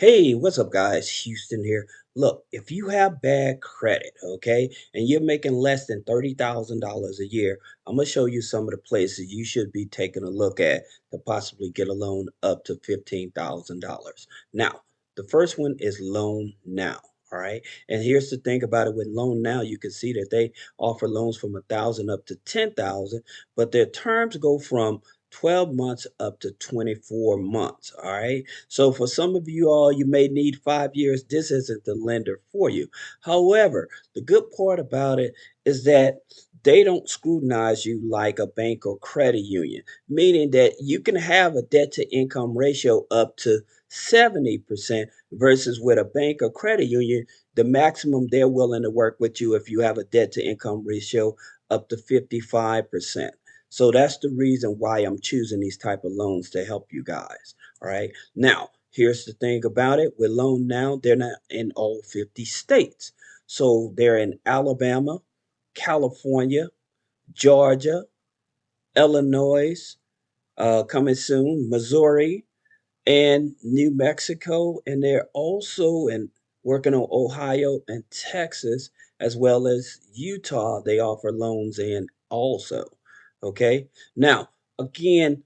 Hey, what's up, guys? Houston here. Look, if you have bad credit, okay, and you're making less than $30,000 a year, I'm gonna show you some of the places you should be taking a look at to possibly get a loan up to $15,000. Now, the first one is Loan Now. All right. And here's the thing about it with Loan Now, you can see that they offer loans from 1,000 up to 10,000, but their terms go from 12 months up to 24 months. All right. So for some of you all, you may need 5 years. This isn't the lender for you. However, the good part about it is that they don't scrutinize you like a bank or credit union, meaning that you can have a debt to income ratio up to 70% versus with a bank or credit union, the maximum they're willing to work with you if you have a debt to income ratio up to 55%. So that's the reason why I'm choosing these type of loans to help you guys. All right. Now, here's the thing about it. With Loan Now, they're not in all 50 states. So they're in Alabama, California, Georgia, Illinois, coming soon, Missouri, and New Mexico. And they're also in working on Ohio and Texas, as well as Utah. They offer loans in also. Okay. Now, again,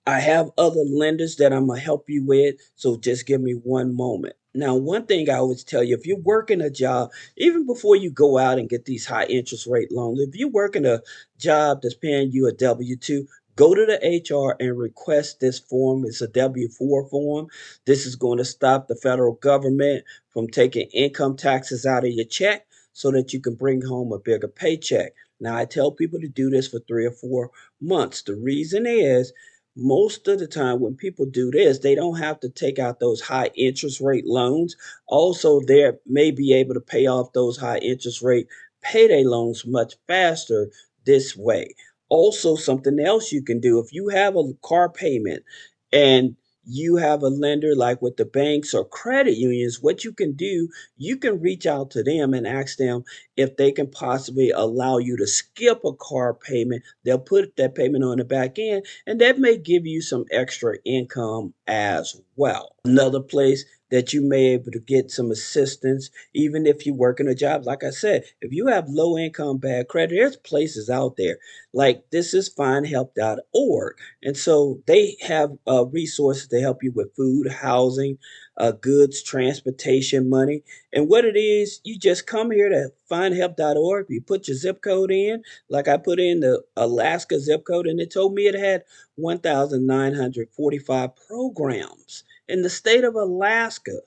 I have other lenders that I'm gonna help you with, so just give me one moment. Now, one thing I always tell you, if you're working a job, even before you go out and get these high interest rate loans, if you're working a job that's paying you a W-2, go to the HR and request this form. It's a W-4 form. This is going to stop the federal government from taking income taxes out of your check so that you can bring home a bigger paycheck. Now, I tell people to do this for 3 or 4 months. The reason is most of the time when people do this, they don't have to take out those high interest rate loans. Also, they may be able to pay off those high interest rate payday loans much faster this way. Also, something else you can do if you have a car payment and you have a lender like with the banks or credit unions, what you can do, you can reach out to them and ask them if they can possibly allow you to skip a car payment. They'll put that payment on the back end and that may give you some extra income as well. Another place that you may be able to get some assistance, even if you work in a job, like I said, if you have low income, bad credit, there's places out there like this is findhelp.org. And so they have resources to help you with food, housing, goods, transportation, money. And what it is, you just come here to findhelp.org. You put your zip code in, like I put in the Alaska zip code, and it told me it had 1,945 programs in the state of Alaska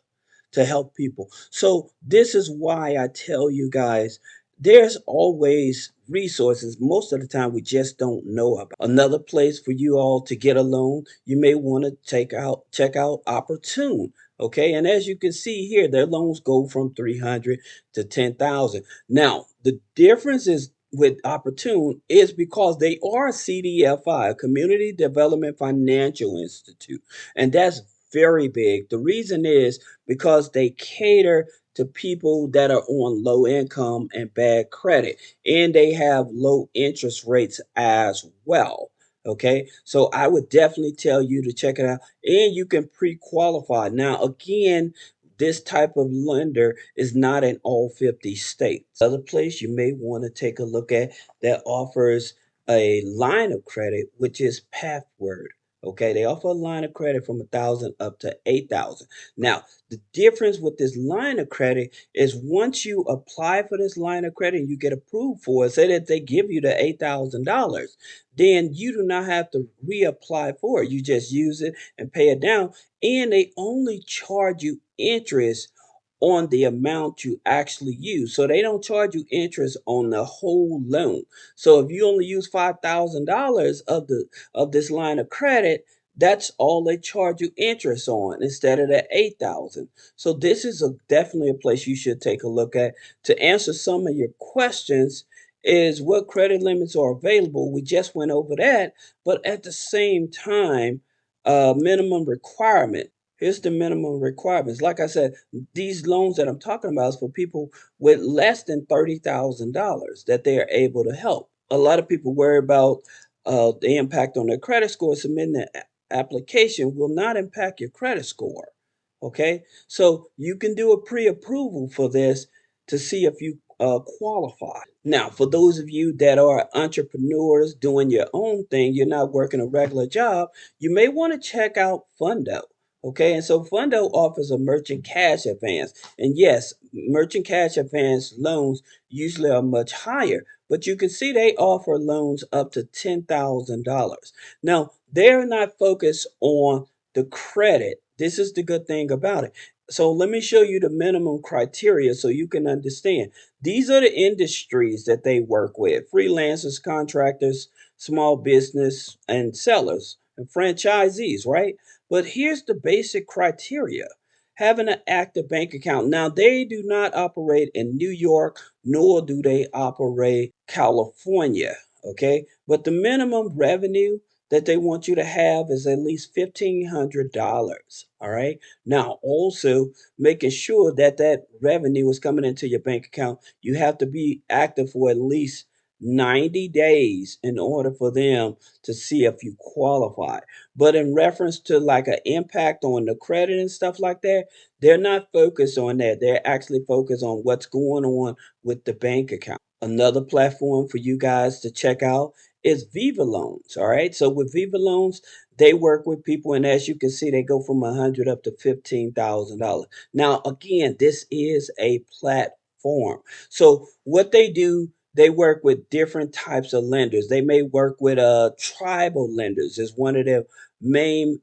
to help people. So this is why I tell you guys there's always resources. Most of the time we just don't know about. Another place for you all to get a loan, you may want to check out Opportune. Okay, and as you can see here, their loans go from 300 to 10,000. Now, the difference is with Opportune is because they are a CDFI, a Community Development Financial Institute, and that's very big. The reason is because they cater to people that are on low income and bad credit, and they have low interest rates as well. Okay, so I would definitely tell you to check it out, and you can pre qualify. Now, again, this type of lender is not in all 50 states. Other place you may want to take a look at that offers a line of credit, which is Pathward. Okay, they offer a line of credit from 1,000 up to 8,000. Now, the difference with this line of credit is once you apply for this line of credit and you get approved for it, say that they give you the $8,000, then you do not have to reapply for it. You just use it and pay it down, and they only charge you interest on the amount you actually use. So they don't charge you interest on the whole loan. So if you only use $5,000 of this line of credit, that's all they charge you interest on instead of the 8,000. So this is definitely a place you should take a look at. To answer some of your questions is what credit limits are available. We just went over that, but at the same time, minimum requirement. Here's the minimum requirements. Like I said, these loans that I'm talking about is for people with less than $30,000 that they are able to help. A lot of people worry about the impact on their credit score. Submitting an application will not impact your credit score. Okay, so you can do a pre-approval for this to see if you qualify. Now, for those of you that are entrepreneurs doing your own thing, you're not working a regular job, you may want to check out Fundo. Okay, and so Fundo offers a merchant cash advance. And yes, merchant cash advance loans usually are much higher, but you can see they offer loans up to $10,000. Now, they're not focused on the credit. This is the good thing about it. So let me show you the minimum criteria so you can understand. These are the industries that they work with: freelancers, contractors, small business, and sellers, and franchisees, right? But here's the basic criteria: having an active bank account. Now, they do not operate in New York, nor do they operate California, okay? But the minimum revenue that they want you to have is at least $1,500. All right. Now, also making sure that that revenue is coming into your bank account, you have to be active for at least 90 days in order for them to see if you qualify. But in reference to like an impact on the credit and stuff like that, they're not focused on that. They're actually focused on what's going on with the bank account. Another platform for you guys to check out is Viva Loans. All right. So with Viva Loans, they work with people, and as you can see, they go from 100 up to $15,000. Now, again, this is a platform. So what they do, they work with different types of lenders. They may work with tribal lenders as one of their main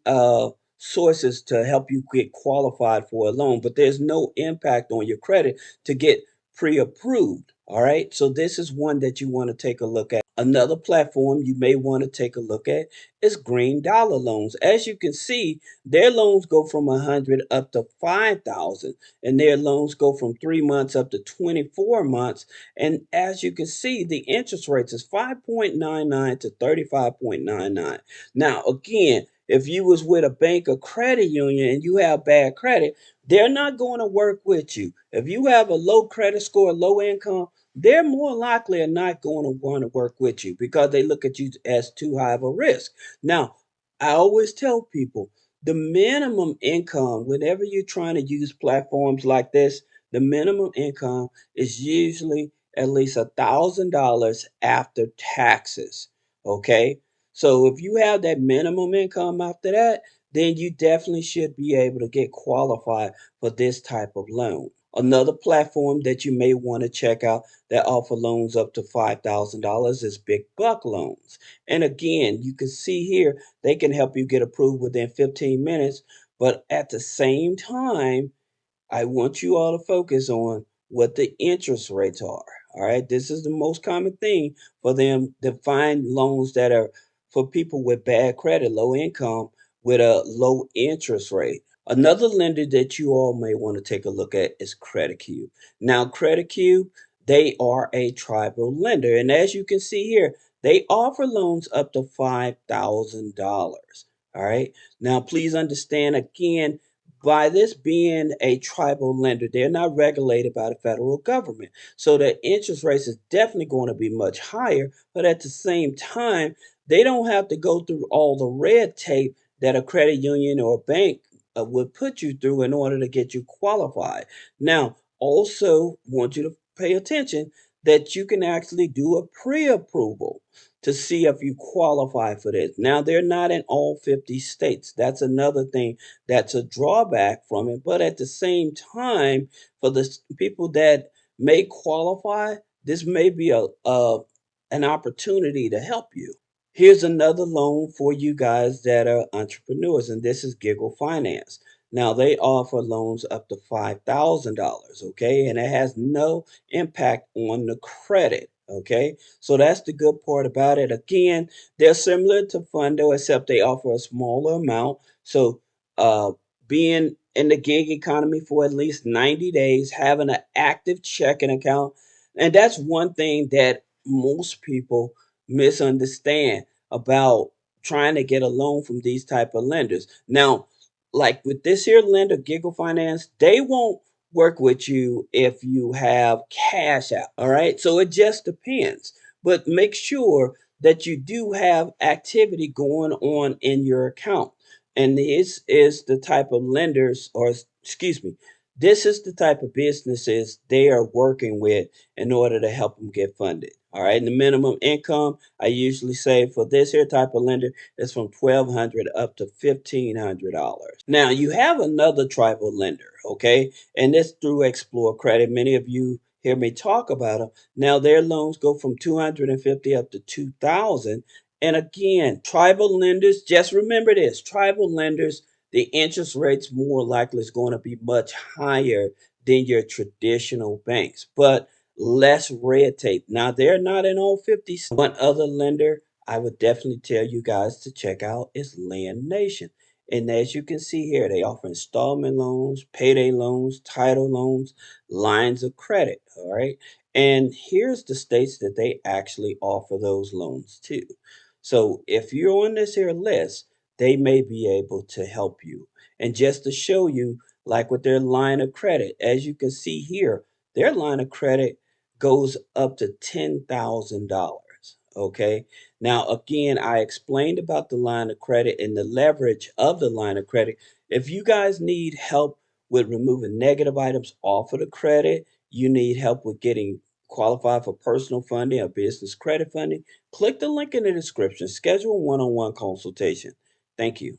sources to help you get qualified for a loan, but there's no impact on your credit to get pre-approved. All right. So this is one that you want to take a look at. Another platform you may want to take a look at is Green Dollar Loans. As you can see, their loans go from 100 up to 5,000, and their loans go from 3 months up to 24 months. And as you can see, the interest rates is 5.99 to 35.99. Now, again, if you was with a bank or credit union and you have bad credit, they're not going to work with you. If you have a low credit score, low income, they're more likely are not going to want to work with you because they look at you as too high of a risk. Now, I always tell people the minimum income, whenever you're trying to use platforms like this, the minimum income is usually at least $1,000 after taxes. Okay. So if you have that minimum income after that, then you definitely should be able to get qualified for this type of loan. Another platform that you may want to check out that offer loans up to $5,000 is Big Buck Loans. And again, you can see here they can help you get approved within 15 minutes, but at the same time, I want you all to focus on what the interest rates are. All right. This is the most common thing for them to find loans that are for people with bad credit, low income, with a low interest rate. Another lender that you all may want to take a look at is Credit Cube. Now, Credit Cube, they are a tribal lender. And as you can see here, they offer loans up to $5,000. All right. Now, please understand again, by this being a tribal lender, they're not regulated by the federal government. So the interest rates is definitely going to be much higher. But at the same time, they don't have to go through all the red tape that a credit union or a bank would put you through in order to get you qualified. Now, also want you to pay attention that you can actually do a pre-approval to see if you qualify for this. Now, they're not in all 50 states. That's another thing that's a drawback from it. But at the same time, for the people that may qualify, this may be a an opportunity to help you. Here's another loan for you guys that are entrepreneurs, and this is Giggle Finance. Now, they offer loans up to $5,000, okay? And it has no impact on the credit, okay? So that's the good part about it. Again, they're similar to Fundo, except they offer a smaller amount. So, uh, being in the gig economy for at least 90 days, having an active checking account, and that's one thing that most people misunderstand about trying to get a loan from these type of lenders. Now, like with this here lender, Giggle Finance, they won't work with you if you have cash out. All right. So it just depends. But make sure that you do have activity going on in your account. And this is the type of lenders or excuse me, this is the type of businesses they are working with in order to help them get funded. All right. And the minimum income I usually say for this here type of lender is from 1,200 up to $1,500. Now you have another tribal lender, okay, and this through Explore Credit. Many of you hear me talk about them. Now their loans go from 250 up to 2,000. And again, tribal lenders, just remember this: tribal lenders, the interest rates more likely is going to be much higher than your traditional banks, but less red tape. Now, they're not in all 50 states. One other lender I would definitely tell you guys to check out is Land Nation. And as you can see here, they offer installment loans, payday loans, title loans, lines of credit. All right. And here's the states that they actually offer those loans to. So if you're on this here list, they may be able to help you. And just to show you, like with their line of credit, as you can see here, their line of credit goes up to $10,000. Okay. Now, again, I explained about the line of credit and the leverage of the line of credit. If you guys need help with removing negative items off of the credit, you need help with getting qualified for personal funding or business credit funding, click the link in the description. Schedule a one on one consultation. Thank you.